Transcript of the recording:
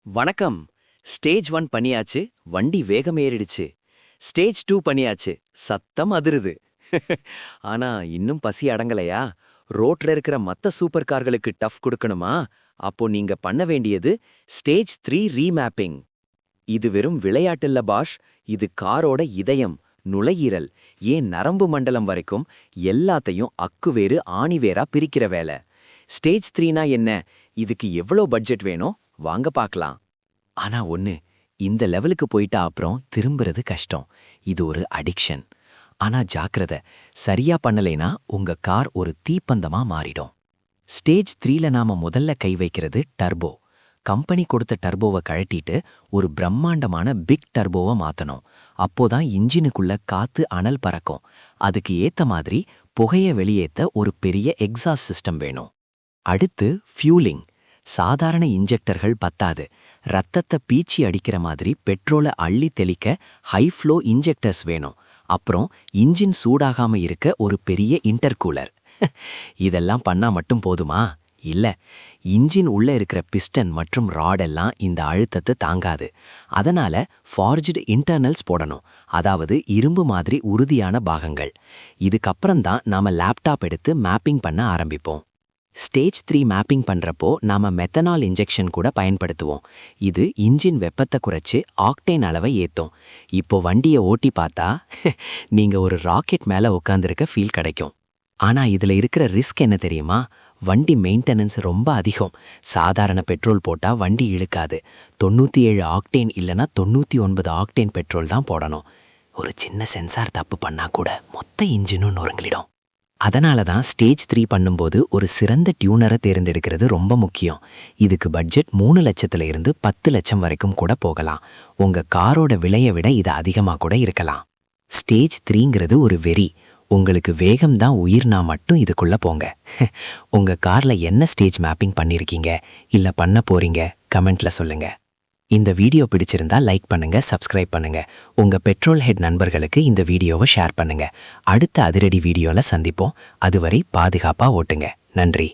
வணக்கம். ஸ்டேஜ் 1 பண்ணியாச்சு, வண்டி வேகம் ஏறிடுச்சு. ஸ்டேஜ் 2 பண்ணியாச்சு, சத்தம் அதிருது. ஆனா இன்னும் பசி அடங்கலையா? ரோட்ல இருக்கிற மத்த சூப்பர் கார்களுக்கு டஃப் கொடுக்கணுமா? அப்போ நீங்க பண்ண வேண்டியது ஸ்டேஜ் 3 ரீமேப்பிங். இது வெறும் விளையாட்டில்ல பாஷ், இது காரோட இதயம், நுழையீரல், ஏன் நரம்பு மண்டலம் வரைக்கும் எல்லாத்தையும் அக்குவேறு ஆணிவேரா பிரிக்கிற வேலை. ஸ்டேஜ் 3னா என்ன? இதுக்கு எவ்வளோ பட்ஜெட் வேணும்? வாங்க பார்க்கலாம். ஆனா ஒண்ணு, இந்த லெவலுக்கு போயிட்டா அப்புறம் திரும்புறது கஷ்டம். இது ஒரு அடிக்ஷன். ஆனா ஜாக்கிரதை, சரியா பண்ணலைனா உங்க கார் ஒரு தீப்பந்தமா மாறிடும். ஸ்டேஜ் 3ல நாம முதல்ல கை வைக்கிறது டர்போ. கம்பெனி கொடுத்த டர்போவை கழட்டிட்டு ஒரு பிரம்மாண்டமான பிக் டர்போவை மாத்தணும். அப்போதான் இன்ஜினுக்குள்ள காத்து அனல் பறக்கும். அதுக்கு ஏத்த மாதிரி புகைய வெளியேத்த ஒரு பெரிய எக்ஸாஸ்ட் சிஸ்டம் வேணும். அடுத்து ஃபியூலிங். சாதாரண இன்ஜெக்டர்கள் பத்தாது. ரத்தத்தை பீச்சி அடிக்கிற மாதிரி பெட்ரோலை அள்ளி தெளிக்க ஹை ஃப்ளோ இன்ஜெக்டர்ஸ் வேணும். அப்புறம் இன்ஜின் சூடாகாம இருக்க ஒரு பெரிய இன்டர்கூலர். இதெல்லாம் பண்ணா மட்டும் போதுமா? இல்ல, இன்ஜின் உள்ள இருக்கிற பிஸ்டன் மற்றும் ராடெல்லாம் இந்த அழுத்தத்தை தாங்காது. அதனால ஃபார்ஜ்டு இன்டர்னல்ஸ் போடணும், அதாவது இரும்பு மாதிரி உறுதியான பாகங்கள். இதுக்கப்புறம்தான் நாம லேப்டாப் எடுத்து மேப்பிங் பண்ண ஆரம்பிப்போம். ஸ்டேஜ் 3 மேப்பிங் பண்றப்போ நாம மெத்தனால் இன்ஜெக்ஷன் கூட பயன்படுத்துவோம். இது இன்ஜின் வெப்பத்தை குறைச்சு ஆக்டேன் அளவை ஏத்தும். இப்போ வண்டியை ஓட்டி பார்த்தா நீங்க ஒரு ராக்கெட் மேல உட்காந்துருக்க ஃபீல் கிடைக்கும். ஆனா இதுல இருக்கிற ரிஸ்க் என்ன தெரியுமா? வண்டி மெயின்டெனன்ஸ் ரொம்ப அதிகம். சாதாரண பெட்ரோல் போட்டா வண்டி இழுக்காது. 97 ஆக்டேன் இல்லனா 99 ஆக்டேன் பெட்ரோல் தான் போடணும். ஒரு சின்ன சென்சார் தப்பு பண்ணா கூட மொத்த இன்ஜினும் நொறுங்கிடும். அதனால தான் ஸ்டேஜ் 3 பண்ணும்போது ஒரு சிறந்த டியூனரை தேர்ந்தெடுக்கிறது ரொம்ப முக்கியம். இதுக்கு பட்ஜெட் 3 லட்சத்துல இருந்து 10 லட்சம் வரைக்கும் கூட போகலாம். உங்க காரோட விலையை விட இது அதிகமாக கூட இருக்கலாம். ஸ்டேஜ் 3ங்கிறது ஒரு வெறி. உங்களுக்கு வேகம் தான் உயிர்னா மட்டும் இதுக்குள்ள போங்க. உங்க கார்ல என்ன ஸ்டேஜ் மேப்பிங் பண்ணிருக்கீங்க இல்ல பண்ண போறீங்க? கமெண்ட்ல சொல்லுங்க. இந்த வீடியோ பிடிச்சிருந்தா லைக் பண்ணுங்க, சப்ஸ்கிரைப் பண்ணுங்க. உங்க பெட்ரோல் ஹெட் நண்பர்களுக்கு இந்த வீடியோவை ஷேர் பண்ணுங்க. அடுத்த அதிரடி வீடியோல சந்திப்போம். அதுவரை பாதுகாப்பா ஓட்டுங்க. நன்றி.